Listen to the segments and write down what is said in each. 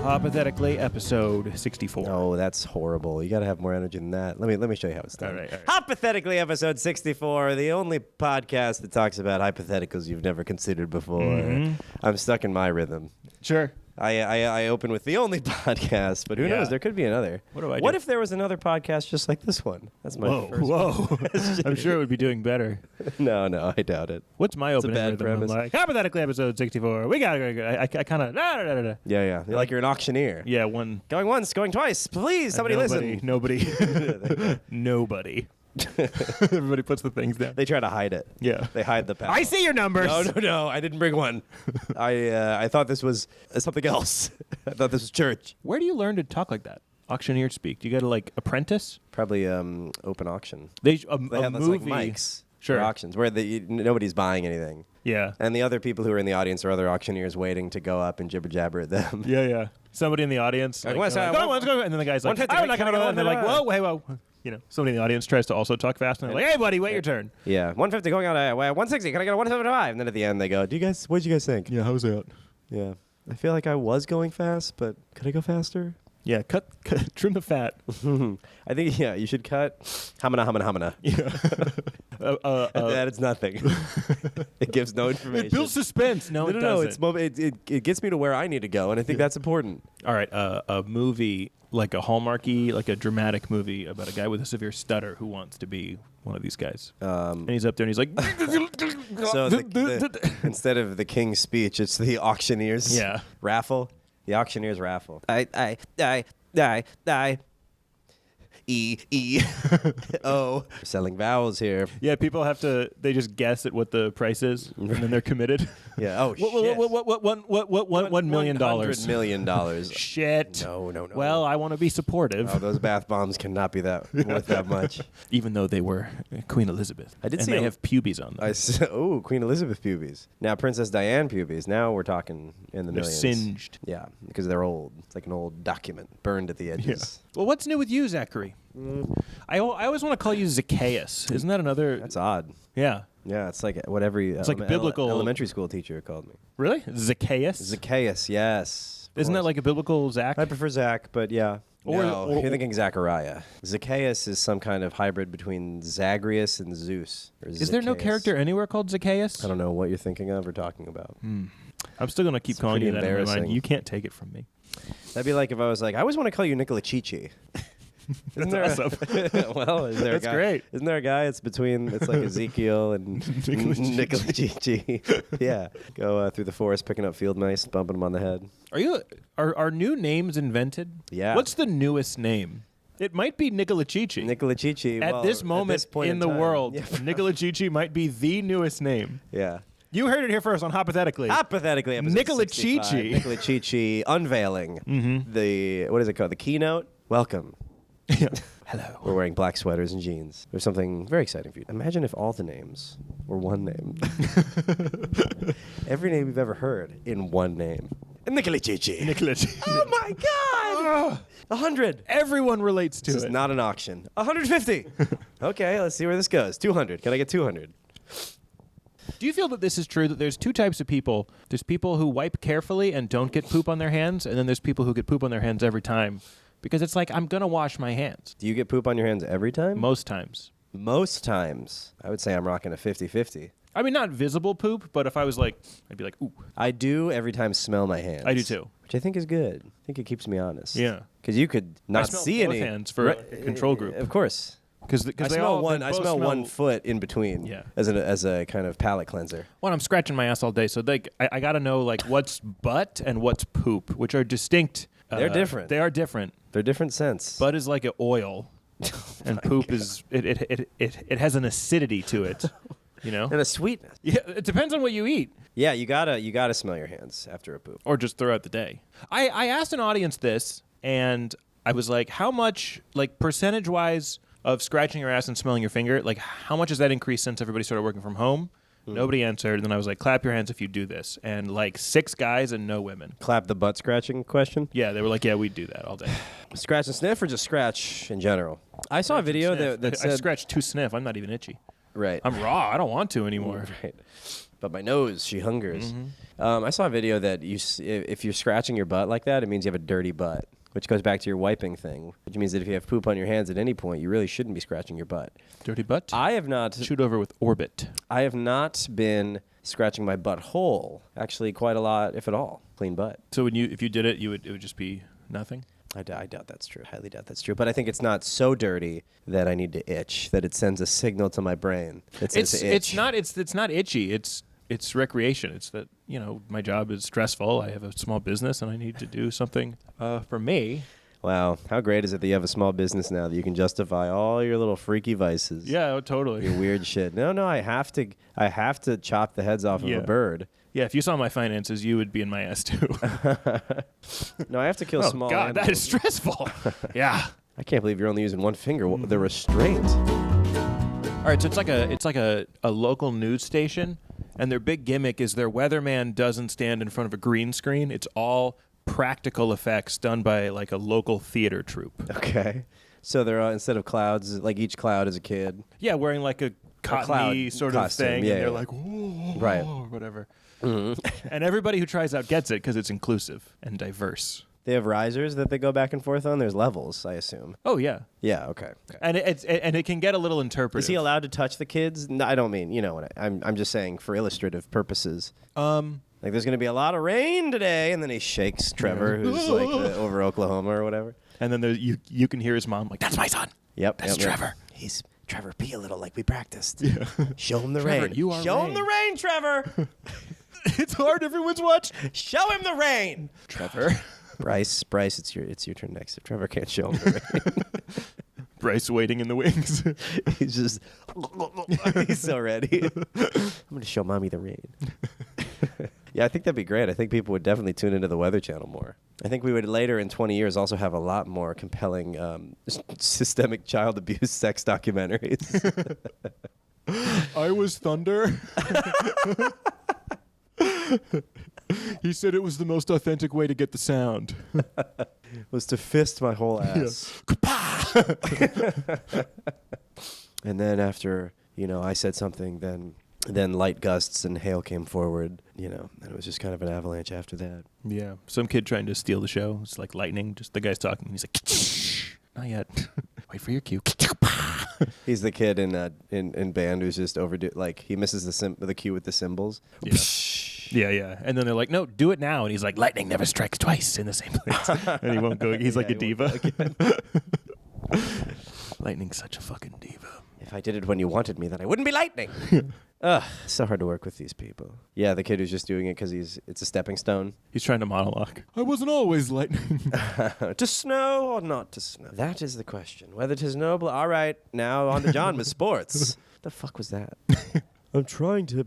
Hoppothetically, episode 64. Oh, that's horrible. You got to have more energy than that. Let me show you how it's done. All right. Hoppothetically, episode 64, the only podcast that talks about hypotheticals you've never considered before. Mm-hmm. I'm stuck in my rhythm. Sure. I open with the only podcast, but who knows? There could be another. What do I do? What if there was another podcast just like this one? That's my first Whoa. I'm sure it would be doing better. No, I doubt it. What's my opening bad rhythm? premise. I'm like, Hypothetically, episode 64. We got to I kind of... Yeah. You're like you're an auctioneer. Yeah, one... Going once, going twice. Please, somebody listen. Nobody. Nobody. Everybody puts the things down. They try to hide it. Yeah. They hide the power. I see your numbers. No. I didn't bring one. I thought this was something else. I thought this was church. Where do you learn to talk like that? Auctioneer speak. Do you got to like apprentice? Probably open auction. They They have those, movie. like mics Sure. for auctions where nobody's buying anything. Yeah. And the other people who are in the audience are other auctioneers waiting to go up and jibber jabber at them. Yeah. Somebody in the audience. Like, Like, let's go. And then the guy's like, 150, I'm not going to go. And they're like, whoa. whoa. You know, somebody in the audience tries to also talk fast, and they're like, "Hey, buddy, wait your turn." Yeah, 150 going out. 160. Can I get a 175? And then at the end they go, "What did you guys think?" Yeah, how's that? Yeah. I feel like I was going fast, but could I go faster? Yeah, cut trim the fat. I think you should cut hamana. Yeah. That is nothing. It gives no information. It builds suspense. No, it doesn't. It gets me to where I need to go, and I think that's important. All right, a movie like a Hallmarky, like a dramatic movie about a guy with a severe stutter who wants to be one of these guys. And he's up there and he's like, So instead of the king's speech, it's the auctioneer's raffle. The auctioneer's raffle. I. O. Selling vowels here. Yeah, people they just guess at what the price is, and then they're committed. Yeah. Oh, shit. What, $1 million? $100 million. Shit. No. Well, I want to be supportive. Oh, those bath bombs cannot be worth that much. Even though they were Queen Elizabeth. I did and see they have pubes on them. Queen Elizabeth pubes. Now Princess Diane pubes. Now we're talking in the They're millions. singed. Yeah, because they're old. It's like an old document, burned at the edges. Yeah. Well, what's new with you, Zachary? I always want to call you Zacchaeus. Isn't that another? That's odd. Yeah. Yeah, it's like what every like biblical elementary school teacher called me. Really? Zacchaeus? Zacchaeus, yes. Isn't that like a biblical Zach? I prefer Zach, but yeah. Or you're thinking Zachariah. Zacchaeus is some kind of hybrid between Zagreus and Zeus. Is there no character anywhere called Zacchaeus? I don't know what you're thinking of or talking about. I'm still going to keep calling you that in my mind. You can't take it from me. That'd be like if I was like, I always want to call you Nicola Chichi. That's awesome. Well, is there That's great. Isn't there a guy? It's like Ezekiel and Nicola Chichi. Yeah, go through the forest picking up field mice, bumping them on the head. Are new names invented? Yeah. What's the newest name? It might be Nicola Chichi. Nicola Chichi. At this moment in the world, Nicola Chichi might be the newest name. Yeah. You heard it here first on Hypothetically. Hypothetically, episode Nicola 65. Chichi. Nicola Chichi unveiling the, what is it called? The keynote? Welcome. Hello. We're wearing black sweaters and jeans. There's something very exciting for you. Imagine if all the names were one name. Every name you've ever heard in one name. Nicola Chichi. Nicola Chichi. Oh my God! 100. Everyone relates to This it. is not an auction. 150. Okay, let's see where this goes. 200. Can I get 200? Do you feel that this is true, that there's two types of people? There's people who wipe carefully and don't get poop on their hands, and then there's people who get poop on their hands every time. Because it's like, I'm going to wash my hands. Do you get poop on your hands every time? Most times. Most times. I would say I'm rocking a 50-50. I mean, not visible poop, but if I was like, I'd be like, ooh. I do every time smell my hands. I do too. Which I think is good. I think it keeps me honest. Yeah. Because you could not see both any. hands for a control group. Of course. Because I smell one foot in between. Yeah. As a kind of palate cleanser. Well, I'm scratching my ass all day, so like I got to know like what's butt and what's poop, which are distinct. They're different. They are different. They're different scents. Butt is like an oil, and poop is it has an acidity to it. You know, and a sweetness. Yeah, it depends on what you eat. Yeah, you gotta smell your hands after a poop, or just throughout the day. I asked an audience this, and I was like, how much, like percentage wise, of scratching your ass and smelling your finger, like how much has that increased since everybody started working from home? Nobody answered, and then I was like, clap your hands if you do this, and like 6 guys and no women. Clap the butt scratching question? Yeah, they were like, yeah, we'd do that all day. Scratch and sniff, or just scratch in general? I saw a video that said... I scratch to sniff. I'm not even itchy. Right. I'm raw. I don't want to anymore. Right. but my nose, she hungers. I saw a video that if you're scratching your butt like that, it means you have a dirty butt, which goes back to your wiping thing, which means that if you have poop on your hands at any point, you really shouldn't be scratching your butt. Dirty butt? I have not. Shoot over with Orbit. I have not been scratching my butthole, actually quite a lot, if at all. Clean butt. So if you did it, it would just be nothing? I doubt that's true. Highly doubt that's true. But I think it's not so dirty that I need to itch, that it sends a signal to my brain that says to itch. It's not itchy. It's recreation. It's that, my job is stressful. I have a small business and I need to do something for me. Wow, how great is it that you have a small business now that you can justify all your little freaky vices? Yeah, totally. Your weird shit. No, I have to chop the heads off of a bird. Yeah, if you saw my finances, you would be in my ass too. No, I have to kill small God, animals. that is stressful. Yeah. I can't believe you're only using one finger. The restraint. All right, so it's like a local news station, and their big gimmick is their weatherman doesn't stand in front of a green screen. It's all practical effects done by like a local theater troupe. Okay. So they're instead of clouds, like each cloud is a kid. Yeah, wearing like a cottony sort of costume, thing, yeah, and they're yeah. like, whoa, Right. or whatever. And everybody who tries out gets it because it's inclusive and diverse. They have risers that they go back and forth on. There's levels, I assume. Oh yeah, Yeah. Okay. and it can get a little interpretive. Is he allowed to touch the kids? No, I don't mean. You know what? I'm just saying for illustrative purposes. Like there's going to be a lot of rain today, and then he shakes Trevor, who's like over Oklahoma or whatever. And then you can hear his mom like, "That's my son. Yep. That's Trevor. He's Trevor. Be a little like we practiced. Yeah. Show him the Trevor, rain. you are Show rain. him the rain, Trevor. It's hard. Everyone's watching. Show him the rain, Trevor. Bryce, it's your turn next. If Trevor can't show him the rain, Bryce waiting in the wings. he's just he's so ready. I'm gonna show mommy the rain. Yeah, I think that'd be great. I think people would definitely tune into the Weather Channel more. I think we would later in 20 years also have a lot more compelling systemic child abuse sex documentaries. I was thunder. He said it was the most authentic way to get the sound. Was to fist my whole ass. And then after, I said something, then light gusts and hail came forward, and it was just kind of an avalanche after that. Yeah. Some kid trying to steal the show. It's like lightning. Just the guy's talking. He's like, not yet. Wait for your cue. He's the kid in band who's just like he misses the cue with the cymbals. Yeah. Yeah. And then they're like, no, do it now. And he's like, lightning never strikes twice in the same place. And he won't go. He's like a diva. Lightning's such a fucking diva. If I did it when you wanted me, then I wouldn't be lightning. Ugh, so hard to work with these people. Yeah, the kid who's just doing it because it's a stepping stone. He's trying to monologue. I wasn't always lightning. To snow or not to snow? That is the question. Whether to snow. All right, now on to John with sports. The fuck was that? I'm trying to,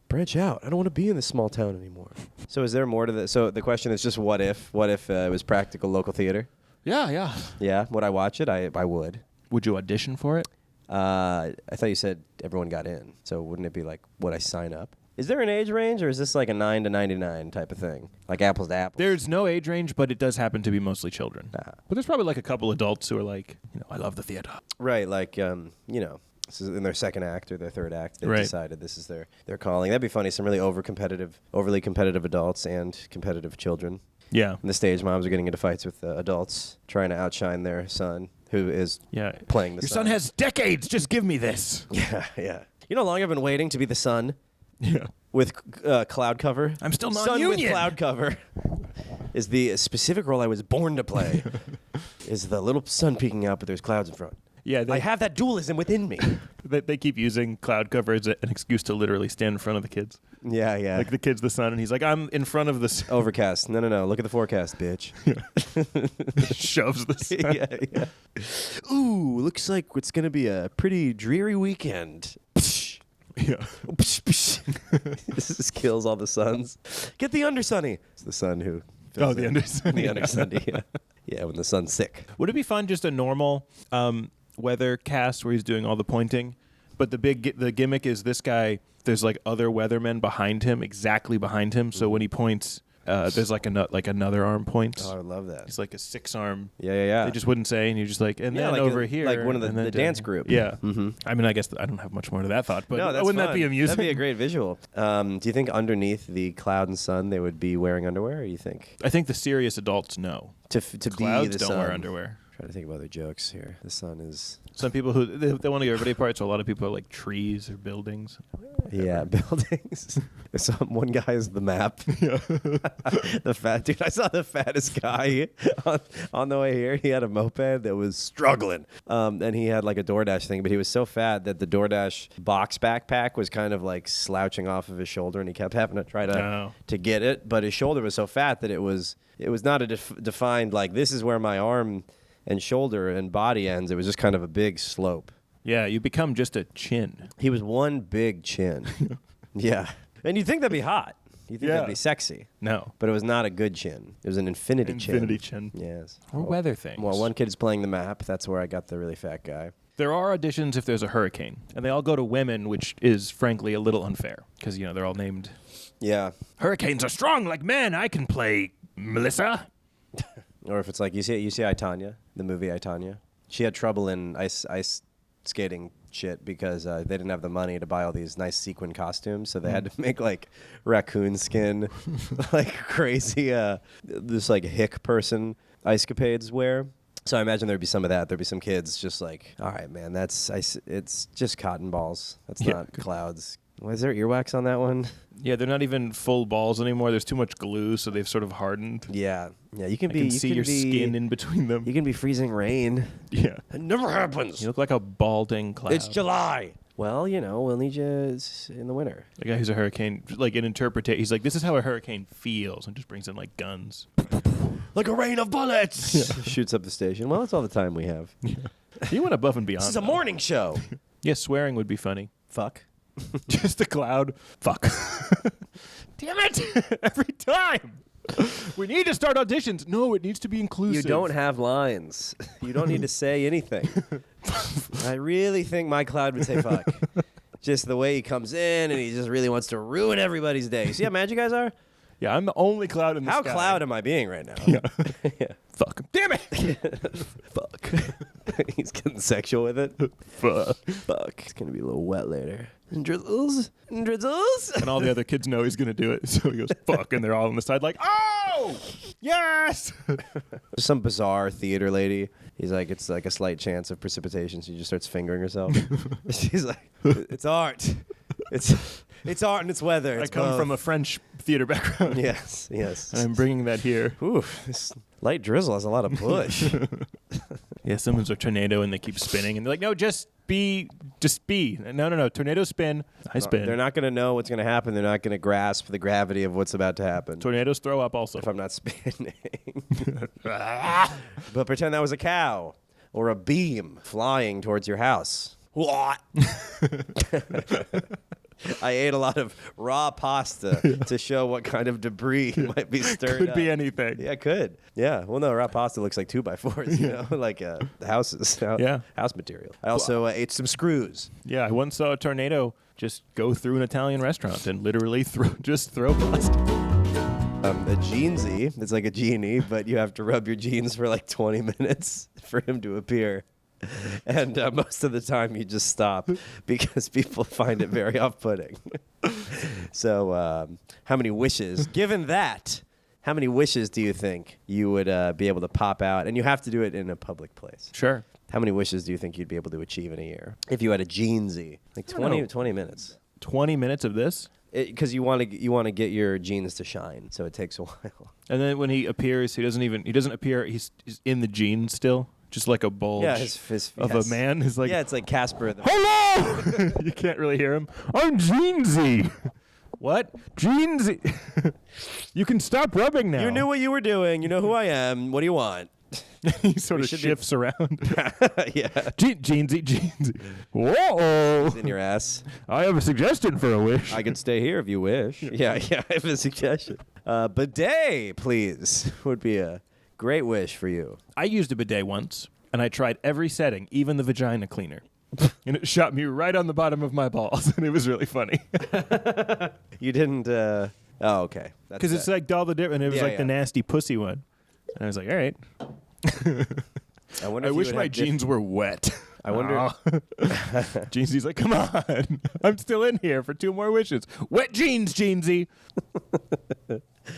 branch out. I don't want to be in this small town anymore. So is there more to this? So the question is just what if? What if it was practical local theater? Yeah. Yeah. Would I watch it? I would. Would you audition for it? I thought you said everyone got in. So wouldn't it be like, would I sign up? Is there an age range, or is this like a 9 to 99 type of thing? Like apples to apples? There's no age range, but it does happen to be mostly children. Ah. But there's probably like a couple adults who are like, I love the theater. Right, like, this is in their second act or their third act. They've Right. decided this is their calling. That'd be funny. Some really overly competitive adults and competitive children. Yeah. And the stage moms are getting into fights with adults, trying to outshine their son, who is playing the Your son. son has decades. Just give me this. Yeah. You know how long I've been waiting to be the son? Yeah. With cloud cover. I'm still Son non-union. with cloud cover is the specific role I was born to play. Is the little sun peeking out, but there's clouds in front. Yeah. I have that dualism within me. They keep using cloud cover as an excuse to literally stand in front of the kids. Yeah. Like the kid's the sun, and he's like, I'm in front of this. Overcast. No. Look at the forecast, bitch. Shoves the sun. Yeah. Ooh, looks like it's going to be a pretty dreary weekend. Yeah. This kills all the suns. Get the undersunny. It's the sun who. Oh, the undersunny. The undersunny, yeah. Yeah, when the sun's sick. Would it be fun just a normal weather cast where he's doing all the pointing, but the gimmick is this guy, there's like other weathermen behind him, exactly behind him, so when he points, There's like another arm points. Oh, I would love that. It's like a 6-arm. Yeah. They just wouldn't say, and you're just like, and Yeah, then like over here, like one of and the then dance group. Yeah. Mm-hmm. I mean, I guess I don't have much more to that thought, but No, that's wouldn't fun. that be amusing? That'd be a great visual. Do you think underneath the cloud and sun they would be wearing underwear? Or you think I think the serious adults know. to Clouds be the don't sun? wear underwear. Trying to think of other jokes here. The sun is Some people who they want to give everybody apart, so a lot of people are like trees or buildings. yeah buildings. One guy is the map. Yeah. The fat dude. I saw the fattest guy on the way here. He had a moped that was struggling, and he had like a DoorDash thing, but he was so fat that the DoorDash box backpack was kind of like slouching off of his shoulder, and he kept having to try to get it. But his shoulder was so fat that it was not a defined like this is where my arm and shoulder and body ends. It was just kind of a big slope. Yeah, you become just a chin. He was one big chin. Yeah. And you'd think that'd be hot. You'd think that'd be sexy. No. But it was not a good chin. It was an infinity chin. Infinity chin. Yes. Or weather things. Well, one kid's playing the map. That's where I got the really fat guy. There are auditions if there's a hurricane, and they all go to women, which is frankly a little unfair because they're all named. Yeah. Hurricanes are strong like men. I can play Melissa. Or if it's like you see I, Tonya, the movie I, Tonya. She had trouble in ice skating shit because they didn't have the money to buy all these nice sequin costumes, so they had to make like raccoon skin, like crazy, this like hick person ice capades wear. So I imagine there'd be some of that. There'd be some kids just like, all right, man, that's ice. It's just cotton balls. That's not clouds. Was there earwax on that one? Yeah, they're not even full balls anymore. There's too much glue, so they've sort of hardened. Yeah. You can see your skin in between them. You can be freezing rain. Yeah. It never happens. You look like a balding cloud. It's July. Well, we'll need you in the winter. The guy who's a hurricane, like an interpreter, he's like, this is how a hurricane feels, and just brings in like guns. Like a rain of bullets. Yeah. Shoots up the station. Well, that's all the time we have. Yeah. You went above and beyond. This is a morning show. Yeah, swearing would be funny. Fuck. Just a cloud. Fuck. Damn it! Every time. We need to start auditions. No, it needs to be inclusive. You don't have lines. You don't need to say anything. I really think my cloud would say fuck. Just the way he comes in and he just really wants to ruin everybody's day. See how mad you guys are? Yeah, I'm the only cloud in the sky. How cloud am I being right now? Yeah. Yeah. Fuck. Damn it! Fuck. He's getting sexual with it. Fuck. Fuck. It's going to be a little wet later. Drizzles? Drizzles? And all the other kids know he's going to do it. So he goes, fuck. And they're all on the side like, oh! Yes! Some bizarre theater lady. He's like, it's like a slight chance of precipitation. So he just starts fingering herself. She's like, it's art. It's art and it's weather. I come from a French theater background. Yes. And I'm bringing that here. Ooh, this light drizzle has a lot of push. Yeah, someone's a tornado and they keep spinning. And they're like, no, just be. No. Tornado spin. I spin. They're not going to know what's going to happen. They're not going to grasp the gravity of what's about to happen. Tornadoes throw up also. If I'm not spinning. But pretend that was a cow or a beam flying towards your house. What? I ate a lot of raw pasta to show what kind of debris might be stirred Could up. be anything. Yeah, it could. Yeah. Well, no, raw pasta looks like 2x4s, like houses, house material. I also ate some screws. Yeah, I once saw a tornado just go through an Italian restaurant and literally throw pasta. A jeansy. It's like a genie, but you have to rub your jeans for like 20 minutes for him to appear. And most of the time you just stop because people find it very off-putting. So how many wishes, given that, how many wishes do you think you would be able to pop out? And you have to do it in a public place. Sure. How many wishes do you think you'd be able to achieve in a year if you had a jeansy? Like 20 minutes. 20 minutes of this? Because you want to get your jeans to shine, so it takes a while. And then when he appears, he doesn't appear. He's in the jeans still, just like a bulge of a man. He's like, it's like Casper. Hello. You can't really hear him. I'm Jeansy. What? Jeansy. You can stop rubbing now. You knew what you were doing. You know who I am. What do you want? He sort of shifts around. Yeah. Jeansy. Whoa. It's in your ass. I have a suggestion for a wish. I can stay here if you wish. Yeah, I have a suggestion. Bidet, please, would be a great wish for you. I used a bidet once, and I tried every setting, even the vagina cleaner. And it shot me right on the bottom of my balls, and it was really funny. You didn't Oh, okay. Because it's like all the different. It was Yeah, the nasty pussy one, and I was like, all right. I wonder. I if you wish would my have jeans were wet. I wonder. Jeansy's like, come on, I'm still in here for 2 more wishes. Wet jeans, Jeansy.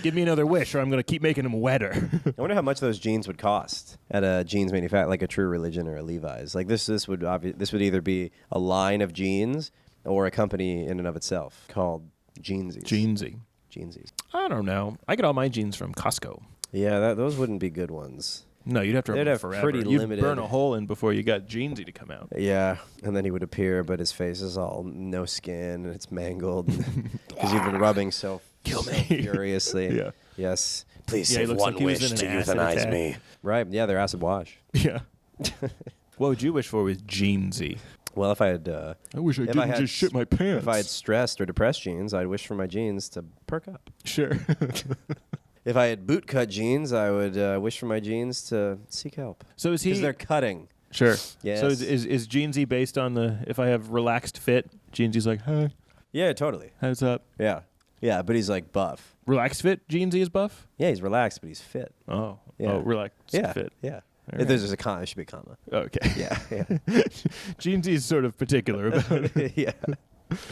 Give me another wish, or I'm gonna keep making them wetter. I wonder how much those jeans would cost at a jeans manufacturer, like a True Religion or a Levi's. Like this would either be a line of jeans or a company in and of itself called Jeansies. Jeansies. I don't know. I get all my jeans from Costco. Yeah, those wouldn't be good ones. No, you'd have to They'd rub them have forever. pretty You'd limited- burn a hole in before you got Jeansy to come out. Yeah, and then he would appear, but his face is all no skin and it's mangled because you've been rubbing so furiously. Yeah. Yes. Please Yeah, he save looks one like he was wish in to an acid euthanize attack. me. Right. Yeah, they're acid wash. Yeah. What would you wish for with Jeansy? Well, if I had, I wish I if didn't had just shit my pants. If I had stressed or depressed jeans, I'd wish for my jeans to perk up. Sure. If I had bootcut jeans, I would wish for my jeans to seek help. So is he? Because they're cutting. Sure. Yes. So is Jeansy based on the if I have relaxed fit? Jeansy's like, hi, Yeah, totally. how's up? Yeah. Yeah, but he's like buff. Relaxed fit? Jeansy is buff? Yeah, he's relaxed, but he's fit. Oh. Yeah. Oh, relaxed Yeah. fit. Yeah. All If right. there's a comma, there should be a comma. Okay. Yeah. Yeah. Jeansy's sort of particular about it. Yeah.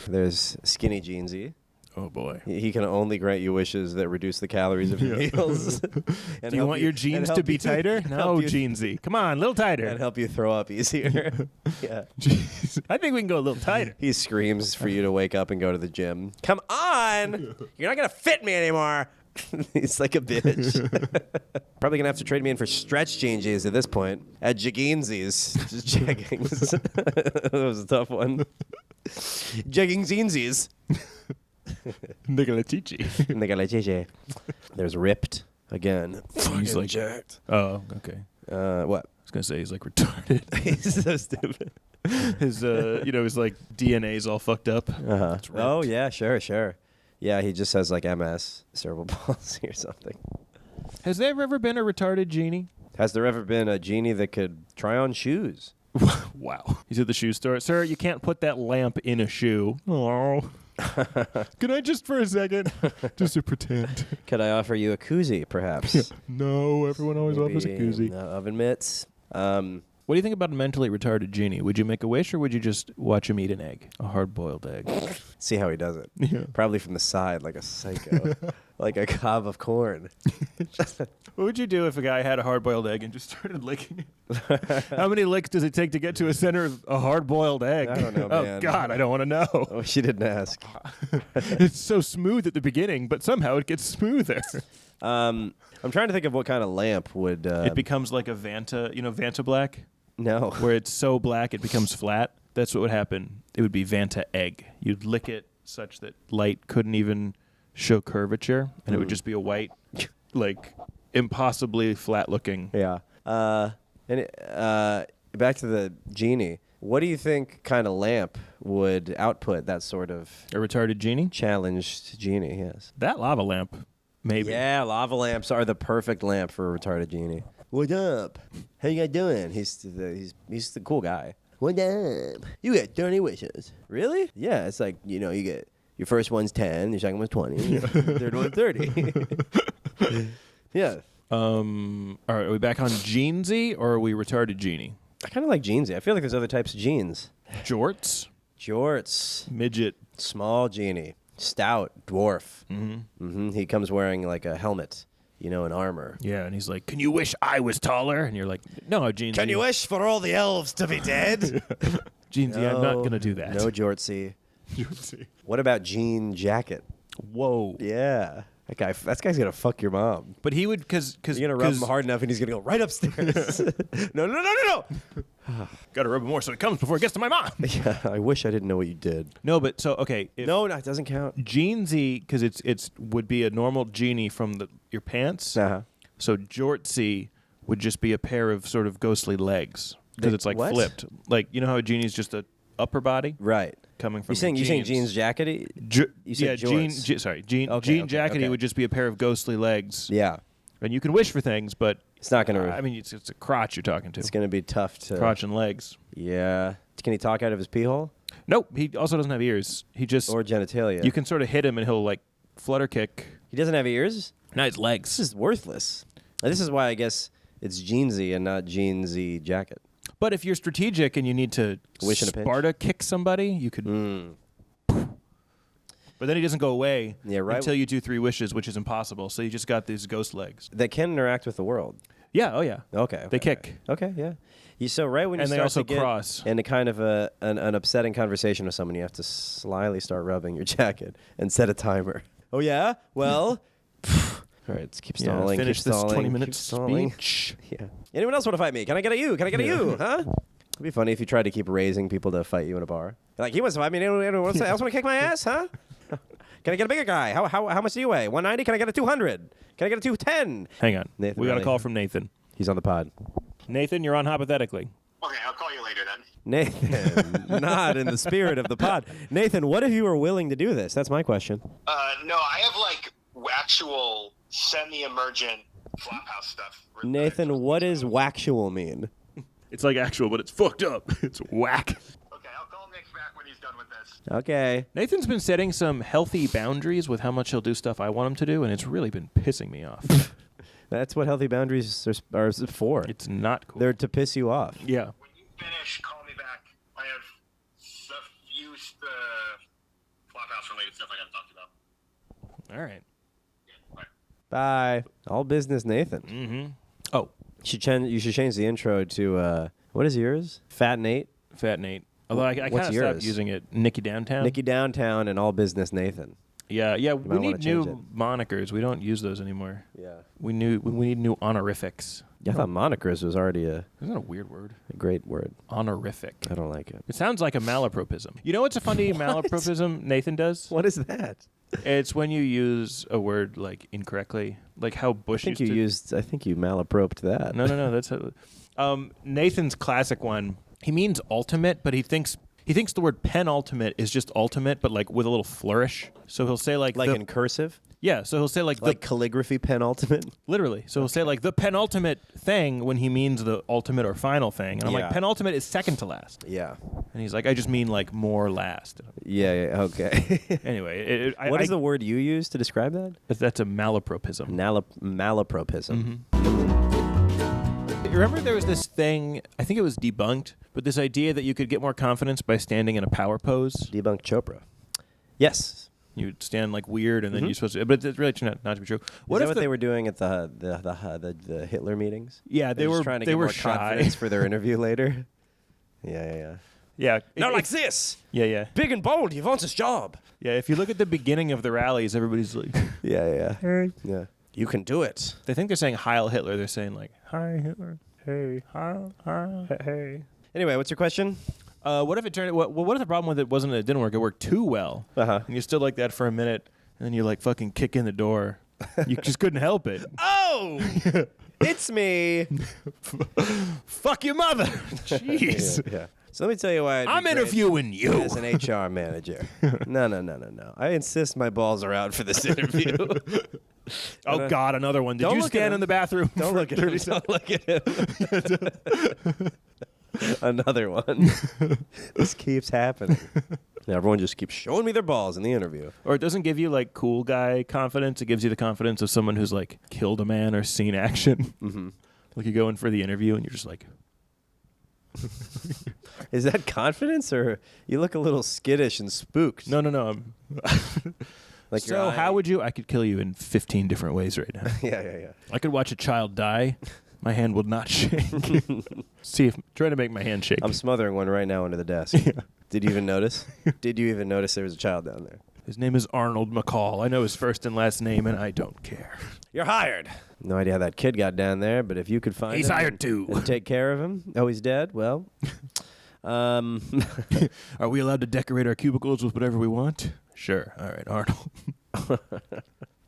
There's skinny jeansy. Oh boy. He can only grant you wishes that reduce the calories of your meals. Do you want your jeans to be tighter? No, Jeansy. Come on, a little tighter. And help you throw up easier. Yeah. Jeez. I think we can go a little tighter. He screams for you to wake up and go to the gym. Come on! You're not going to fit me anymore! He's like a bitch. Probably going to have to trade me in for stretch jeans at this point. At Jaginsies. Just jeggings. That was a tough one. Jeggingsies. Nicolatici. There's ripped again. He's like jacked. Oh, okay. What? I was gonna say he's like retarded. He's so stupid. His his like DNA's all fucked up. Uh-huh. It's ripped. Oh yeah, sure. Yeah, he just has like MS, cerebral palsy or something. Has there ever been a retarded genie? Has there ever been a genie that could try on shoes? Wow. He's at the shoe store. Sir, you can't put that lamp in a shoe. Oh. Can I just for a second? Just to pretend. Could I offer you a koozie, perhaps? No, everyone always offers a Maybe, koozie. oven mitts. What do you think about a mentally retarded genie? Would you make a wish or would you just watch him eat an egg? A hard-boiled egg. See how he does it. Yeah. Probably from the side, like a psycho, like a cob of corn. What would you do if a guy had a hard-boiled egg and just started licking it? How many licks does it take to get to a center of a hard-boiled egg? I don't know, Oh, man. God, I don't want to know. Oh, she didn't ask. It's so smooth at the beginning, but somehow it gets smoother. I'm trying to think of what kind of lamp would. It becomes like a Vanta, Vanta black, No. where it's so black it becomes flat. That's what would happen. It would be Vanta egg. You'd lick it such that light couldn't even show curvature, and it would just be a white, like, impossibly flat-looking. Yeah. Back to the genie. What do you think kind of lamp would output that sort of A retarded genie? challenged genie? Yes. That lava lamp, maybe. Yeah, lava lamps are the perfect lamp for a retarded genie. What up? How you guys doing? He's the cool guy. What up? You get 30 wishes. Really? Yeah, it's like, you get your first one's 10, your second one's 20, your third one's 30. Yeah. All right, are we back on Jeansy or are we retarded genie? I kind of like jeansy. I feel like there's other types of jeans. Jorts, Jorts. midget. Small genie. Stout. Dwarf. Mm-hmm. He comes wearing like a helmet, an armor. Yeah, and he's like, "Can you wish I was taller?" And you're like, "No, Jeansy. wish for all the elves to be dead? Jeansy, I'm not gonna do that." No Jortsy. Jortsy. What about jean jacket? Whoa. Yeah. That guy's going to fuck your mom. But he would, because You're going to rub him hard enough and he's going to go right upstairs. No. Got to rub him more so it comes before it gets to my mom. Yeah, I wish I didn't know what you did. No, but so okay. If No, it doesn't count. Jeansy, because it's would be a normal genie from your pants. Uh-huh. So Jortsy would just be a pair of sort of ghostly legs because it's like What? flipped. Like you know how a genie's just a upper body Right. coming from. You saying jeans. jeans jackety? You said yeah, jorts. jean Okay, jackety okay. would just be a pair of ghostly legs. Yeah. And you can wish for things, but It's not going to... I mean, it's a crotch you're talking to. It's going to be tough to... Crotch and legs. Yeah. Can he talk out of his pee hole? Nope, he also doesn't have ears. He just Or genitalia? you can sort of hit him and he'll like flutter kick. He doesn't have ears? Now his legs. This is worthless. And this is why I guess it's jeansy and not jeansy jacket. But if you're strategic and you need to Wish in a pinch? Sparta kick somebody, you could. But then he doesn't go away until you do 3 wishes, which is impossible. So you just got these ghost legs. They can interact with the world. Yeah. Oh yeah. Okay. They kick. Okay. Yeah. So right when you And they start also to get cross. in a kind of an upsetting conversation with someone, you have to slyly start rubbing your jacket and set a timer. Oh yeah. Well. All right. Let's keep stalling. Finish keep this stalling, 20-minute keep stalling. speech. Yeah. Anyone else want to fight me? Can I get a you? Can I get a you? Huh? It'd be funny if you tried to keep raising people to fight you in a bar. Like, he wants to fight me. Anyone else want to kick my ass? Huh? Can I get a bigger guy? How much do you weigh? 190? Can I get a 200? Can I get a 210? Hang on. Nathan We got a Riley. call from Nathan. He's on the pod. Nathan, you're on Hoppothetically. Okay, I'll call you later then. Nathan, not in the spirit of the pod. Nathan, what if you were willing to do this? That's my question. No, I have like actual semi-emergent flophouse stuff. Nathan, what does waxual mean? It's like actual, but it's fucked up. It's whack. Okay, I'll call Nick back when he's done with this. Okay. Nathan's been setting some healthy boundaries with how much he'll do stuff I want him to do, and it's really been pissing me off. That's what healthy boundaries are for. It's not cool. They're to piss you off. Yeah. When you finish, call me back. I have a few flophouse-related stuff I gotta talk to you about. All right. Yeah, bye. Bye. All business, Nathan. Mm-hmm. Oh, You should change the intro to, what is yours? Fat Nate? Fat Nate. Although I kind What's of yours? stopped using it. Nicky Downtown. Nicky Downtown and All Business Nathan. Yeah. We might wanna need change new monikers. We don't use those anymore. Yeah. We need new honorifics. I thought monikers was already a Isn't that a weird word? great word. Honorific. I don't like it. It sounds like a malapropism. You know what's a funny malapropism Nathan does? What is that? It's when you use a word like incorrectly, like how Bush I used think to. I think you malaproped that. No. That's Nathan's classic one. He means ultimate, but he thinks the word penultimate is just ultimate, but like with a little flourish. So he'll say like in cursive? yeah. So he'll say like Like calligraphy penultimate? literally. So he'll say like the penultimate thing when he means the ultimate or final thing. And I'm Yeah. like, penultimate is second to last. Yeah. And he's like, I just mean like more last. Yeah, Anyway, What is the word you use to describe that? that's a malapropism. Malapropism. Remember there was this thing, I think it was debunked, but this idea that you could get more confidence by standing in a power pose. Debunk Chopra. Yes. You'd stand like weird and then you're supposed to, but it's really not to be true. Is that what the- they were doing at the Hitler meetings? Yeah, they They're were just trying to they get were more shy. confidence for their interview later. Yeah. Yeah. Not like this. Yeah. Big and bold. He wants his job. Yeah, if you look at the beginning of the rallies, everybody's like Yeah. Yeah. You can do it. they think they're saying Heil Hitler, they're saying like Hi Hitler. Hey, Heil, hey. Anyway, what's your question? What if it turned what if the problem with it wasn't that it didn't work, it worked too well. Uh-huh. And you stood like that for a minute and then you like fucking kick in the door. You just couldn't help it. Oh! It's me. Fuck your mother. Jeez. Yeah. So let me tell you why I'm interviewing you. as an HR manager. No. I insist my balls are out for this interview. Oh God, another one. Did Don't you look at stand him. in the bathroom? Don't for look at 30 him. seconds? Don't look at him. Another one. This keeps happening. Now everyone just keeps showing me their balls in the interview. Or it doesn't give you like cool guy confidence. It gives you the confidence of someone who's like killed a man or seen action. Mm-hmm. Like you go in for the interview and you're just like, Is that confidence, or you look a little skittish and spooked? no. Like your So eye- how would you? I could kill you in 15 different ways right now. Yeah. I could watch a child die. My hand will not shake. Try to make my hand shake. I'm smothering one right now under the desk. Yeah. Did you even notice? Did you even notice there was a child down there? His name is Arnold McCall. I know his first and last name, and I don't care. You're hired. No idea how that kid got down there, but if you could find He's him hired and- too. and take care of him. Oh, he's dead? Well. Are we allowed to decorate our cubicles with whatever we want? Sure. All right, Arnold.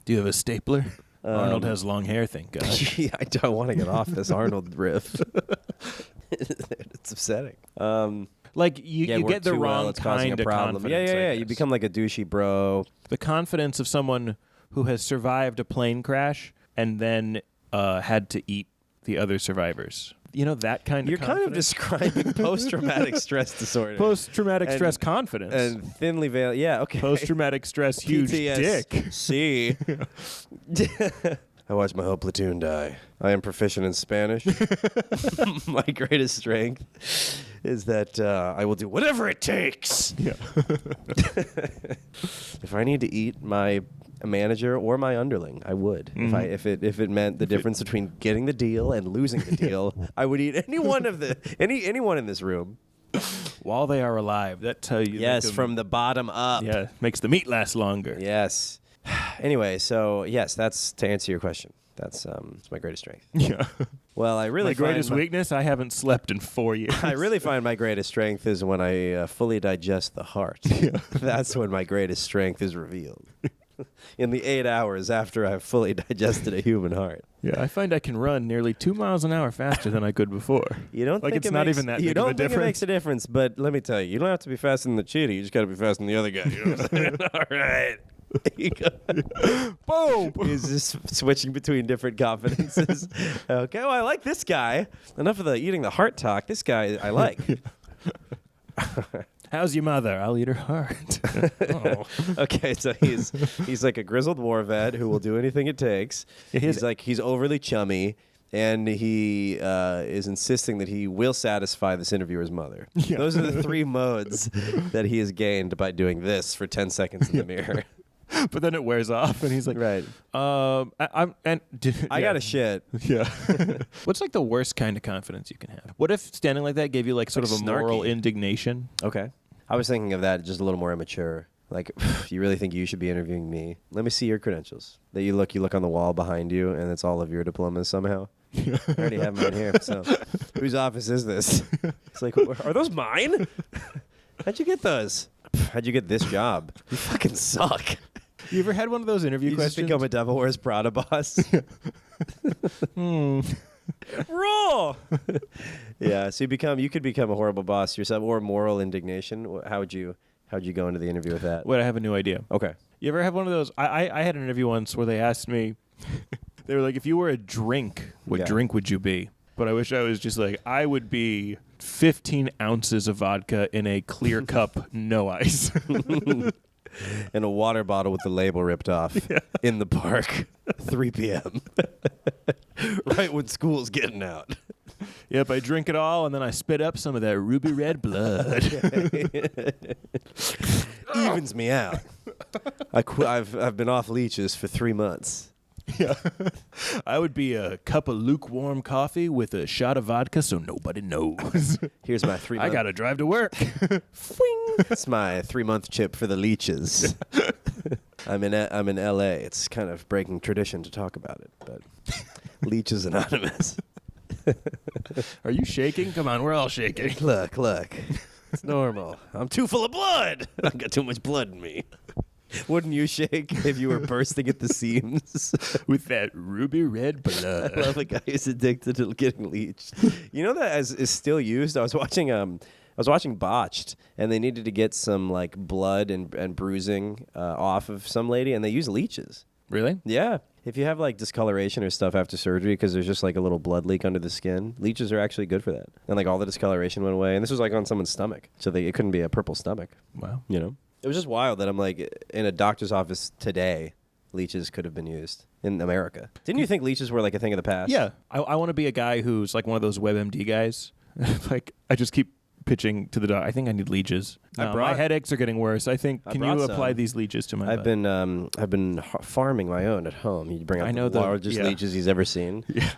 Do you have a stapler? Arnold has long hair, thank God. Gee, I don't want to get off this Arnold riff. It's upsetting. Like you it worked get the too well, wrong it's causing kind a of problem. confidence. I Yeah. You guess. become like a douchey bro. the confidence of someone who has survived a plane crash and then had to eat the other survivors. that kind You're of kind of confidence. describing post-traumatic stress disorder. Post-traumatic And- stress confidence. And thinly veiled. Yeah, okay. Post-traumatic stress huge dick. PTSD. I watched my whole platoon die. I am proficient in Spanish. My greatest strength is that I will do whatever it takes. Yeah. If I need to eat my manager or my underling, I would. Mm-hmm. If it meant the difference between getting the deal and losing the deal, I would eat anyone in this room. While they are alive, that tell you. Yes, from the bottom up. Yeah, makes the meat last longer. Yes. Anyway, so yes, that's to answer your question. That's my greatest strength. Yeah. Well, I really My greatest find weakness, I haven't slept in 4 years. I really find my greatest strength is when I fully digest the heart. Yeah. That's when my greatest strength is revealed. In the 8 hours after I've fully digested a human heart. Yeah, I find I can run nearly 2 miles an hour faster than I could before. You don't like think it's it not makes, even that you big don't of a think difference. it makes a difference, but let me tell you, you don't have to be faster than the cheetah. You just got to be faster than the other guy. You know what I'm saying? All right. Boom! He's just switching between different confidences. Okay, well, I like this guy. Enough of the eating the heart talk. This guy I like. How's your mother? I'll eat her heart. Oh. Okay, so he's like a grizzled war vet who will do anything it takes. He's overly chummy, and he is insisting that he will satisfy this interviewer's mother. Yeah. Those are the 3 modes that he has gained by doing this for 10 seconds in the mirror. But then it wears off, and he's like, Right. I got a shit. Yeah. What's like the worst kind of confidence you can have? What if standing like that gave you like sort Like of a moral snarky. indignation? Okay. I was thinking of that just a little more immature. Like, you really think you should be interviewing me? Let me see your credentials. That you look on the wall behind you, and it's all of your diplomas somehow. I already have mine here. So, whose office is this? It's like, are those mine? How'd you get those? How'd you get this job? You fucking suck. You ever had one of those interview You just questions? become a Devil Wears Prada boss. Roll. Yeah, so you could become a horrible boss yourself, or moral indignation. How'd you go into the interview with that? Wait, I have a new idea. Okay. You ever have one of those? I had an interview once where they asked me, they were like, if you were a drink, what Yeah. drink would you be? But I wish I was just like, I would be 15 ounces of vodka in a clear cup, no ice. In a water bottle with the label ripped off in the park, 3 p.m. Right when school's getting out. Yep, I drink it all, and then I spit up some of that ruby red blood. Evens me out. I've been off leeches for 3 months. Yeah. I would be a cup of lukewarm coffee with a shot of vodka so nobody knows. Here's my 3 I month. got to drive to work. It's my 3-month chip for the leeches. I'm in L.A. It's kind of breaking tradition to talk about it, but Leeches Anonymous. Are you shaking? Come on, we're all shaking. Look. It's normal. I'm too full of blood. I got too much blood in me. Wouldn't you shake if you were bursting at the seams? With that ruby red blood. I love a guy who's addicted to getting leeched. You know that is still used? I was watching Botched, and they needed to get some like blood and bruising off of some lady, and they use leeches. Really? Yeah. If you have like discoloration or stuff after surgery because there's just like a little blood leak under the skin, leeches are actually good for that. And like all the discoloration went away. And this was like on someone's stomach. So it couldn't be a purple stomach. Wow. You know? It was just wild that I'm like in a doctor's office today, leeches could have been used in America. Didn't you think leeches were like a thing of the past? Yeah. I want to be a guy who's like one of those WebMD guys. Like, I just keep pitching to the doc. I think I need leeches. My headaches are getting worse. I think. Can you apply some. these leeches to my I've been farming my own at home. You bring out the largest leeches he's ever seen. Yeah.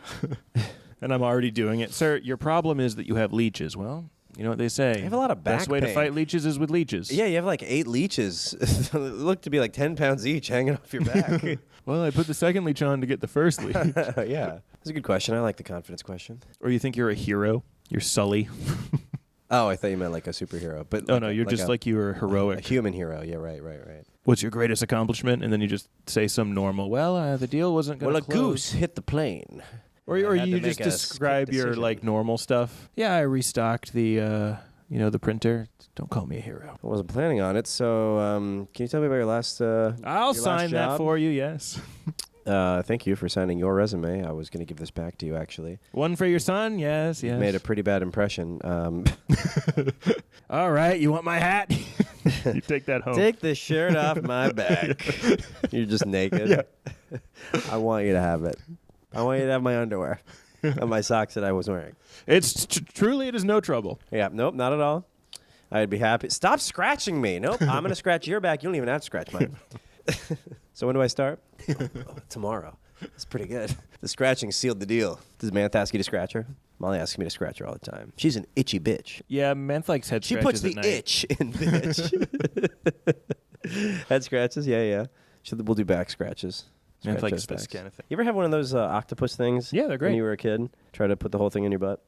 And I'm already doing it. Sir, your problem is that you have leeches. Well, you know what they say. You have a lot of back Best way to pain. fight leeches is with leeches. Yeah, you have like 8 leeches. Look to be like 10 pounds each hanging off your back. Well, I put the second leech on to get the first leech. Yeah. That's a good question. I like the confidence question. Or you think you're a hero? You're Sully. Oh, I thought you meant like a superhero. But Oh, no, you're just like you were heroic. a human hero. Yeah, right. What's your greatest accomplishment? And then you just say some normal, well, the deal wasn't going to Well, a goose hit the plane. Or I had you to just make a describe quick your decision. like normal stuff. Yeah, I restocked the the printer. Don't call me a hero. I wasn't planning on it, so can you tell me about your last I'll your sign last that job? for you, yes. Thank you for signing your resume. I was going to give this back to you, actually. One for your son? Yes. Made a pretty bad impression. All right, you want my hat? You take that home. Take the shirt off my back. You're just naked. Yeah. I want you to have it. I want you to have my underwear and my socks that I was wearing. It's truly, it is no trouble. Yeah, nope, not at all. I'd be happy. Stop scratching me. Nope, I'm going to scratch your back. You don't even have to scratch mine. So when do I start? Tomorrow. That's pretty good. The scratching sealed the deal. Does Mantha ask you to scratch her? Molly asks me to scratch her all the time. She's an itchy bitch. Yeah, Mantha likes head She scratches puts the at night. itch in bitch. Head scratches? Yeah. We'll do back scratches. Mantha likes Scratch this backs. kind of thing. You ever have one of those octopus things? Yeah, they're great. When you were a kid? Try to put the whole thing in your butt?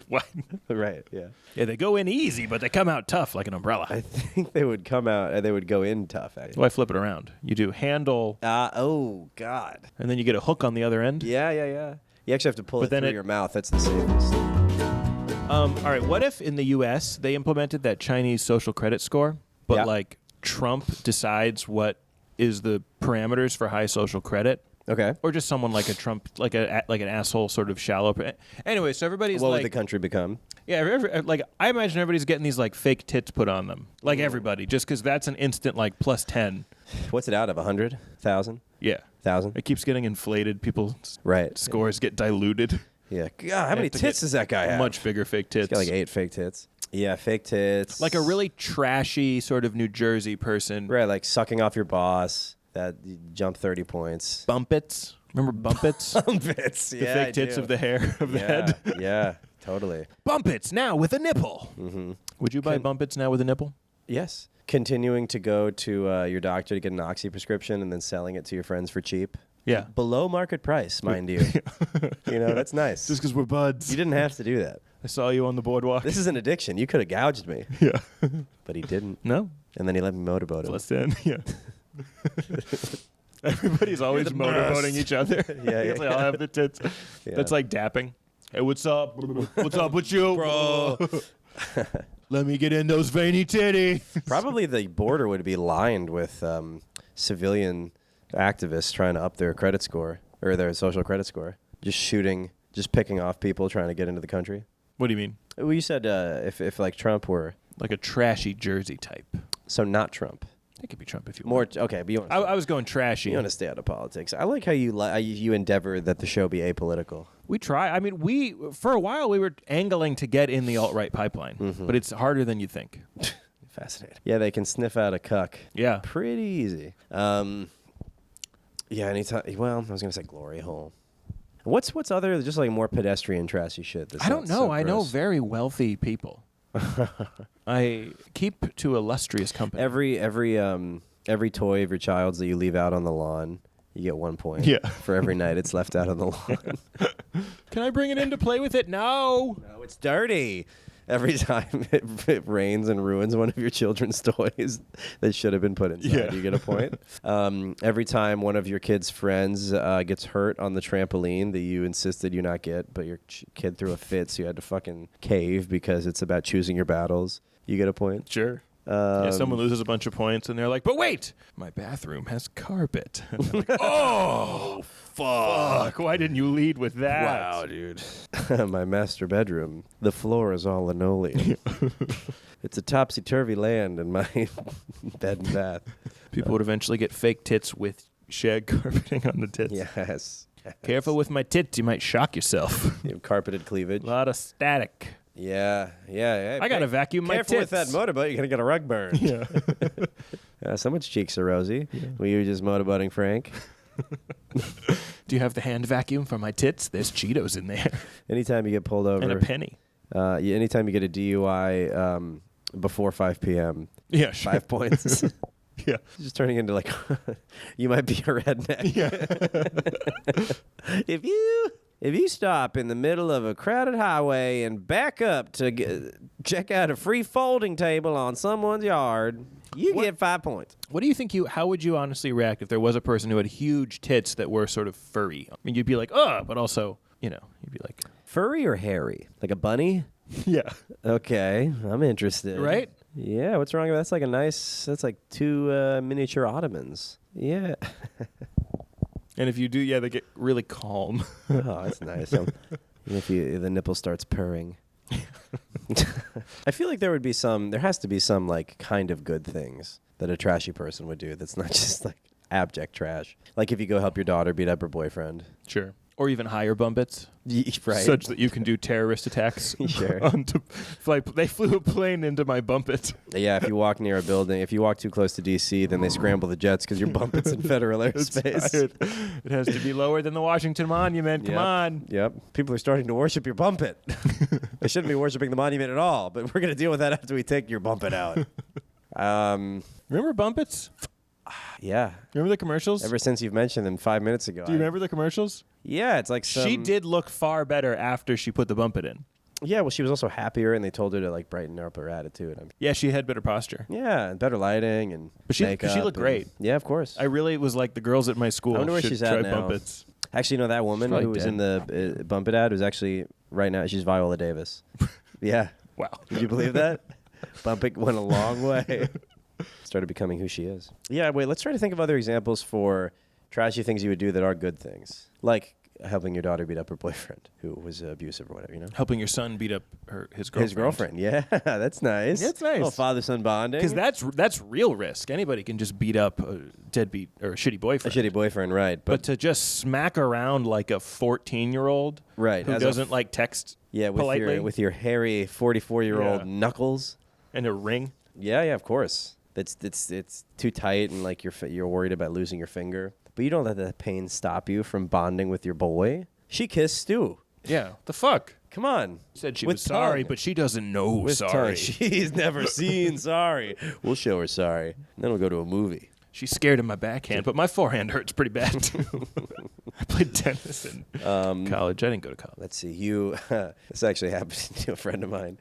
What? Right, yeah. Yeah, they go in easy, but they come out tough like an umbrella. I think they would come out, they would go in tough. Well, I flip it around. You do handle, Oh, God. and then you get a hook on the other end. Yeah. You actually have to pull But it then through your mouth. That's the safest. All right, what if in the U.S. they implemented that Chinese social credit score, but Yeah. like Trump decides what is the parameters for high social credit? Okay. Or just someone like a Trump, like an asshole, sort of shallow. Anyway, so everybody's What like, would the country become? yeah, like I imagine everybody's getting these like fake tits put on them, like everybody, just because that's an instant like plus 10. What's it out of? 100? 1,000? Yeah, 1,000? it keeps getting inflated. People's Right. scores get diluted. Yeah. God, how many have to tits get does that guy have? Much bigger fake tits. He's got like 8 fake tits. Yeah, fake tits. Like a really trashy sort of New Jersey person. Right, like sucking off your boss. That you jump 30 points. Bumpits. Remember Bumpits? Bumpits. The fake tits of the hair of the head. Yeah, totally. Bumpits now with a nipple. Mm-hmm. Would you buy Bumpits now with a nipple? Yes. Continuing to go to your doctor to get an oxy prescription and then selling it to your friends for cheap. Yeah. Below market price, mind you. You know, that's nice. Just because we're buds. You didn't have to do that. I saw you on the boardwalk. This is an addiction. You could have gouged me. Yeah. But he didn't. No? And then he let me motorboat him. Plus 10. Yeah. Everybody's always the motorboating best. each other. Yeah. They all have the tits. Yeah. That's like dapping. Hey, what's up? What's up with you? Bro. Let me get in those veiny titties. Probably the border would be lined with civilian activists trying to up their credit score or their social credit score. Just picking off people trying to get into the country. What do you mean? Well, you said if like Trump were Like a trashy Jersey type. so not Trump. It could be Trump if you More want. okay, but you want I was going trashy. you want to stay out of politics. I like how you endeavor that the show be apolitical. We try. I mean, for a while we were angling to get in the alt-right pipeline, Mm-hmm. but it's harder than you think. Fascinating. Yeah, they can sniff out a cuck. Yeah. Pretty easy. Yeah, anytime. Well, I was gonna say glory hole. What's other just like more pedestrian trashy shit? That's I don't not know. so I know gross? very wealthy people. I keep to illustrious company. Every toy of your child's that you leave out on the lawn, you get 1 point. Yeah. For every night it's left out on the lawn. Can I bring it in to play with it? No. No, it's dirty. Every time it rains and ruins one of your children's toys that should have been put inside, Yeah. you get a point. Every time one of your kid's friends gets hurt on the trampoline that you insisted you not get, but your kid threw a fit, so you had to fucking cave because it's about choosing your battles, you get a point. Sure. Yeah, someone loses a bunch of points, and they're like, "But wait, my bathroom has carpet." And I'm like, oh, fuck! Why didn't you lead with that? Wow, dude. My master bedroom. The floor is all linoleum. It's a topsy-turvy land in my bed and bath. People would eventually get fake tits with shag carpeting on the tits. Yes. Careful with my tits, you might shock yourself. You have carpeted cleavage. A lot of static. Yeah. I gotta vacuum my Careful tits. with that motorboat, you're gonna get a rug burn. Yeah. Someone's cheeks are rosy. Were you just motorboating Frank? Do you have the hand vacuum for my tits? There's Cheetos in there. Anytime you get pulled over, And a penny. anytime you get a DUI before 5 p.m., Yeah, sure. 5 points. Yeah. Just turning into like, you might be a redneck. Yeah. If you stop in the middle of a crowded highway and back up to check out a free folding table on someone's yard, you get 5 points. What do you think how would you honestly react if there was a person who had huge tits that were sort of furry? I mean, you'd be like, ugh, but also, you'd be like, Furry or hairy? Like a bunny? yeah. Okay, I'm interested. Right? Yeah, what's wrong with that? That's like 2 miniature Ottomans. Yeah. And if you do, yeah, they get really calm. Oh, that's nice. Even if the nipple starts purring. I feel like there has to be some like kind of good things that a trashy person would do that's not just like abject trash. Like if you go help your daughter beat up her boyfriend. Sure. Or even hire bumpets. Right. Such that you can do terrorist attacks. Sure. They flew a plane into my bumpet. Yeah, if you walk near a building, if you walk too close to D.C., then they scramble the jets because your bumpet's in federal airspace. It has to be lower than the Washington Monument. Come on. Yep. People are starting to worship your bumpet. They shouldn't be worshiping the monument at all, but we're going to deal with that after we take your bumpet out. Remember bumpets? Yeah. Remember the commercials? Ever since you've mentioned them 5 minutes ago. Do you remember the commercials? Yeah, it's like She did look far better after she put the bumpet in. Yeah, well, she was also happier, and they told her to like brighten up her attitude. Yeah, she had better posture. Yeah, and better lighting and But makeup. she looked great. Yeah, of course. I really was like, the girls at my school I wonder where should she's try at now. bumpets. Actually, you know that woman probably who was dead. in the Bumpet ad was actually right now she's Viola Davis. Yeah. Wow. Did you believe that? Bumpet went a long way. Started becoming who she is. Yeah, wait, let's try to think of other examples for trashy things you would do that are good things. Like helping your daughter beat up her boyfriend who was abusive or whatever, you know? Helping your son beat up his girlfriend. His girlfriend, yeah. That's nice. That's nice. Oh, father-son bonding. Because that's real risk. Anybody can just beat up a deadbeat or a shitty a boyfriend. shitty boyfriend, right. But to just smack around like a 14-year-old Right, who as a doesn't like text politely with your hairy 44-year-old Yeah. knuckles. and a ring. Yeah, of course. It's too tight and like you're worried about losing your finger. But you don't let that pain stop you from bonding with your boy. She kissed Stu. Yeah. The fuck? Come on. Said she With was sorry, tongue. but she doesn't know With sorry. tongue. She's never seen sorry. We'll show her sorry. And then we'll go to a movie. She's scared of my backhand, but my forehand hurts pretty bad too. I played tennis in college. I didn't go to college. Let's see. This actually happened to a friend of mine.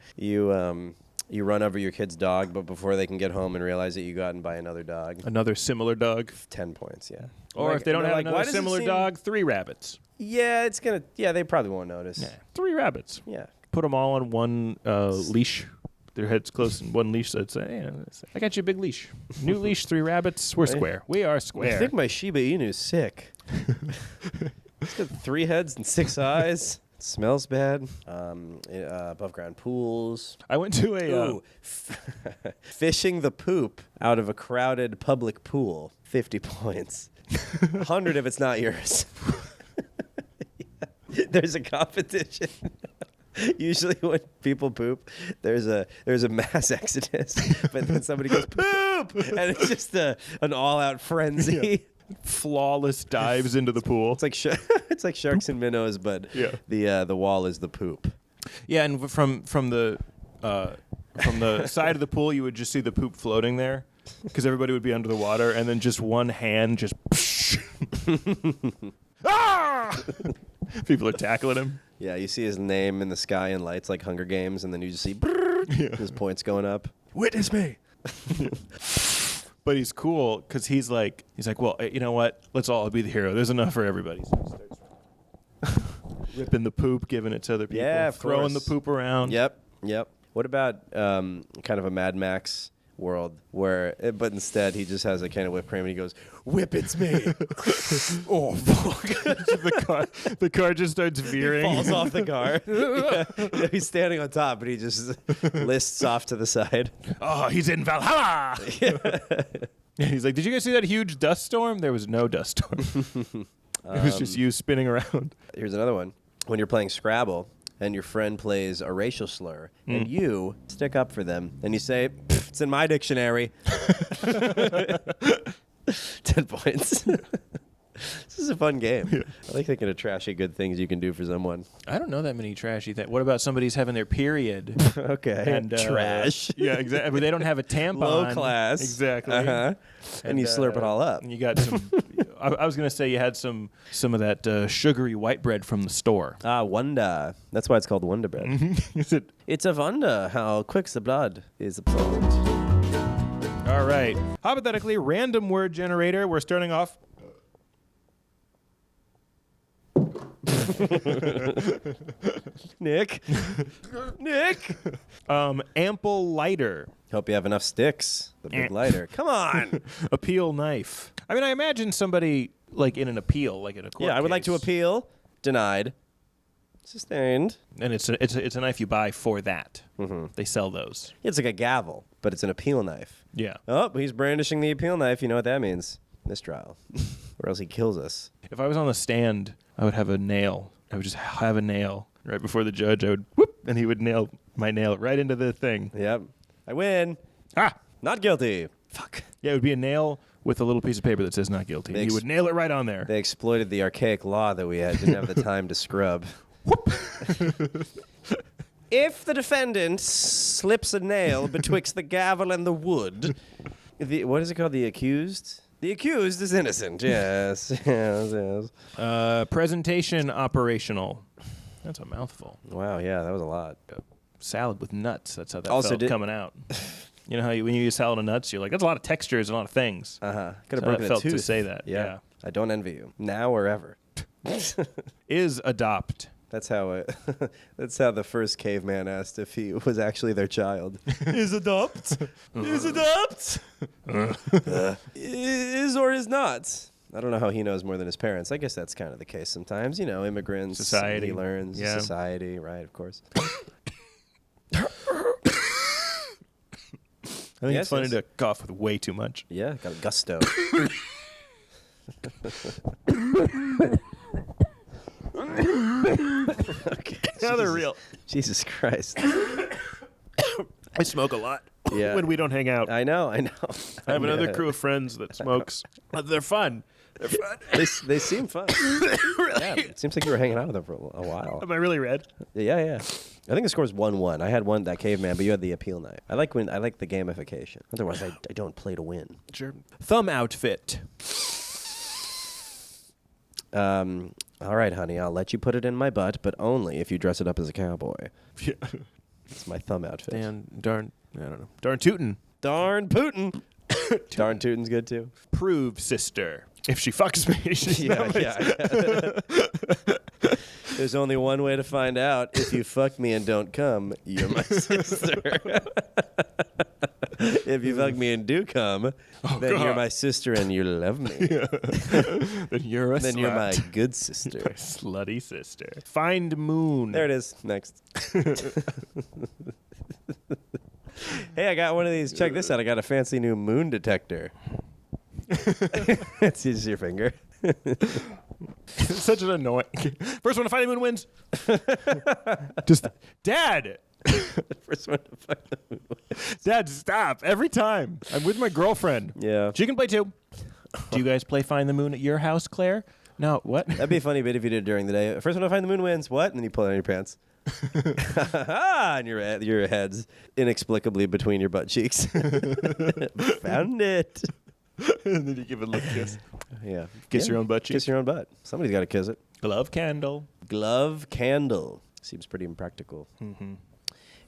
You run over your kid's dog, but before they can get home and realize that you got and buy another dog. Another similar dog. 10 points, yeah. Or if they don't have why another does it similar seem- dog, 3 rabbits. Yeah, they probably won't notice. Yeah. 3 rabbits. Yeah. Put them all on one leash. Their heads close in one leash. So it's I got you a big leash. New leash, 3 rabbits. We're square. We are I square. think my Shiba Inu's sick. It's got 3 heads and 6 eyes. It smells bad. Above ground pools. I went to a. Fishing the poop out of a crowded public pool. 50 points. 100 if it's not yours. Yeah. There's a competition. Usually when people poop, there's a mass exodus, but then somebody goes poop, and it's just an all-out frenzy. flawless dives into the pool. It's like it's like sharks and minnows, but the wall is the poop. Yeah, and from the side of the pool, you would just see the poop floating there because everybody would be under the water, and then just one hand just. Ah! People are tackling him. Yeah, you see his name in the sky in lights like Hunger Games, and then you just see his points going up. Witness me. But he's cool because he's like, well, you know what? Let's all be the hero. There's enough for everybody. So he starts ripping the poop, giving it to other people, Yeah, of throwing course. the poop around. Yep. What about kind of a Mad Max world but instead he just has a can of whipped cream and he goes, "Whip, it's me." Oh, fuck. the car just starts veering. Falls off the car. Yeah, he's standing on top, but he just lists off to the side. Oh, he's in Valhalla. And he's like, did you guys see that huge dust storm? There was no dust storm. It was just you spinning around. Here's another one. When you're playing Scrabble and your friend plays a racial slur and you stick up for them and you say, "It's in my dictionary." 10 points. This is a fun game. Yeah. I like thinking of trashy good things you can do for someone. I don't know that many trashy things. What about somebody's having their period? Okay. And trash. Yeah, exactly. But they don't have a tampon. Low class. Exactly. Uh-huh. And you slurp it all up. And you got some. I was going to say you had some of that sugary white bread from the store. Wonder. That's why it's called Wonder Bread. Is it? It's a wonder how quick the blood is absorbed. All right. Hypothetically, random word generator. We're starting off. Nick. Ample lighter. Hope you have enough sticks. The big lighter. Come on. A peel knife. I mean, I imagine somebody like in an appeal, like in a court Yeah, I would like to case. appeal. Denied. Sustained. And it's a knife you buy for that. Mm-hmm. They sell those. It's like a gavel, but it's an appeal knife. Yeah. Oh, he's brandishing the appeal knife. You know what that means. Mistrial. Or else he kills us. If I was on the stand, I would have a nail. I would just have a nail right before the judge. I would whoop, and he would nail my nail right into the thing. Yep. I win. Ah! Not guilty. Fuck. Yeah, it would be a nail with a little piece of paper that says not guilty. He would nail it right on there. They exploited the archaic law that we didn't have the time to scrub. If the defendant slips a nail betwixt the gavel and the wood, what is it called? The accused? The accused is innocent. Yes. Yes. Presentation operational. That's a mouthful. Wow, yeah, that was a lot. Salad with nuts. That's how that Also felt did- coming out. You know how when you use salad and nuts, you're like, that's a lot of textures and a lot of things. Uh-huh. That's Could have how it broken a felt tooth. to say that. Yeah. I don't envy you. Now or ever. Is adopt. That's how that's how the first caveman asked if he was actually their child. Is adopt? Is adopt? Is or is not? I don't know how he knows more than his parents. I guess that's kind of the case sometimes. You know, immigrants. Society. He learns. Yeah. Society, right, of course. I think Yes, it's funny yes. to cough with way too much. Yeah, got a gusto. Okay. Now they're Jesus- real. Jesus Christ. I smoke a lot Yeah. when we don't hang out. I know. I have another crew of friends that smokes. They're fun. They're fun. They seem fun. Yeah, it seems like you were hanging out with them for a while. Am I really red? Yeah, yeah. I think the score's 1-1. I had one that caveman, but you had the appeal knife. I like the gamification. Otherwise, I don't play to win. Sure. Thumb outfit. All right, honey, I'll let you put it in my butt, but only if you dress it up as a cowboy. Yeah. It's my thumb outfit. Darn, I don't know. Darn tootin'. Darn Putin. Darn Tootin's good too. Prove sister. If she fucks me, she's not my Yeah. There's only one way to find out. If you fuck me and don't come, you're my sister. If you fuck me and do come, then God. you're my sister and you love me. Then you're a Then you're my slut. good sister. Slutty sister. Find moon. There it is. Next. Hey, I got one of these. Check this out. I got a fancy new moon detector. It's just your finger. Such an annoying. First one to find the moon wins. Just, Dad. First one to find the moon. Dad, stop. Every time. I'm with my girlfriend. Yeah. She can play too. Do you guys play Find the Moon at your house, Claire? No. What? That'd be a funny bit if you did it during the day. First one to find the moon wins. What? And then you pull it on your pants. And your head's inexplicably between your butt cheeks. Found it. And then you give it a little kiss. Yeah. Kiss your own butt cheek? Kiss your own butt. Somebody's got to kiss it. Glove candle. Glove candle. Seems pretty impractical. Mm-hmm.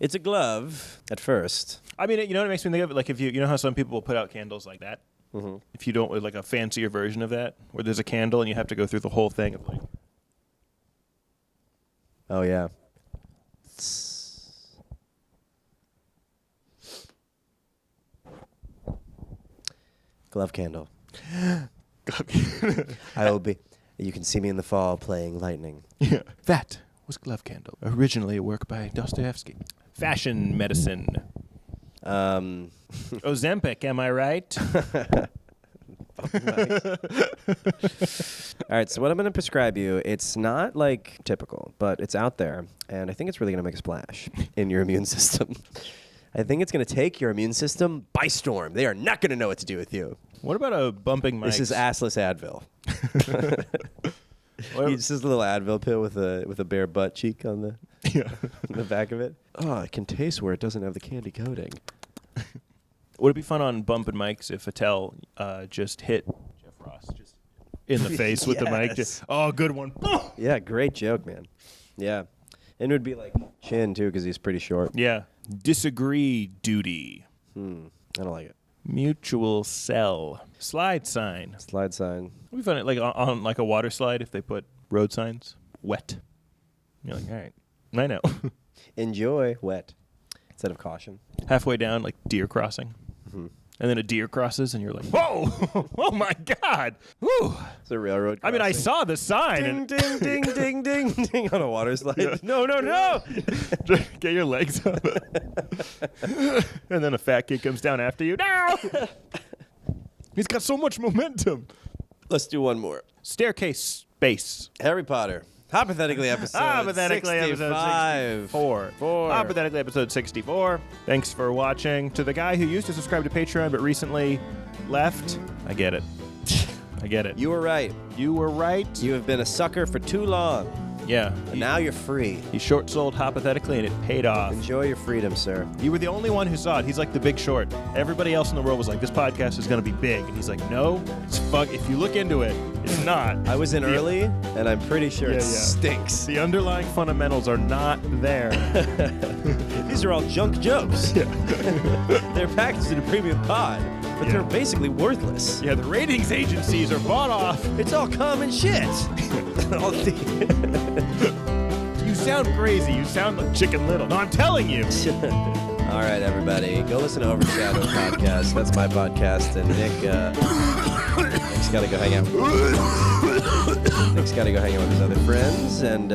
It's a glove at first. I mean, you know what it makes me think of? Like if you know how some people will put out candles like that? Mm-hmm. If you don't, like a fancier version of that, where there's a candle and you have to go through the whole thing of like, Oh, yeah. Glove candle. I will be. You can see me in the fall playing lightning. yeah. That was Glove Candle, originally a work by Dostoevsky. Fashion medicine. Ozempic, am I right? All right, so what I'm going to prescribe you, it's not like typical, but it's out there, and I think it's really going to make a splash in your immune system. I think it's going to take your immune system by storm. They are not going to know what to do with you. What about a bumping mic? This is assless Advil. What- It's just a little Advil pill with a bare butt cheek on the yeah. on the back of it. Oh, it can taste where it doesn't have the candy coating. Would it be fun on bumping mics if Attell just hit Jeff Ross just in the face with the mic? Yes. Just, oh, good one. Yeah, great joke, man. Yeah. And it would be like chin, too, because he's pretty short. Yeah. Disagree duty. I don't like it. Mutual cell. Slide sign. Slide sign. It'd be fun, like on like a water slide if they put road signs. Wet. You're like, all right. I know. Enjoy wet instead of caution. Halfway down, like deer crossing. and then a deer crosses, and you're like, whoa, oh my God. Whew. It's a railroad I mean, I crossing. saw the sign. Ding, and ding, ding, ding, ding, ding on a water slide. No. Get your legs up. And then a fat kid comes down after you. No! He's got so much momentum. Let's do one more. Staircase space. Harry Potter. Hypothetically episode Hypothetically 65. episode 64. Hypothetically episode 64. Thanks for watching. To the guy who used to subscribe to Patreon but recently left, I get it. I get it. You were right. You were right. You have been a sucker for too long. Yeah. And now you're free. He short-sold Hypothetically, and it paid off. Enjoy your freedom, sir. You were the only one who saw it. He's like the Big Short. Everybody else in the world was like, this podcast is going to be big. And he's like, no, it's fuck. If you look into it, it's not. I was in early, and I'm pretty sure it Yeah. stinks. The underlying fundamentals are not there. These are all junk jokes. They're packaged in a premium pod, but Yeah. they're basically worthless. Yeah, the ratings agencies are bought off. It's all common shit. All the- You sound crazy. You sound like Chicken Little. No, I'm telling you. All right, everybody, go listen to Overshadow podcast. That's my podcast, and Nick's got to go hang out. Nick's got to go hang out with his other friends, and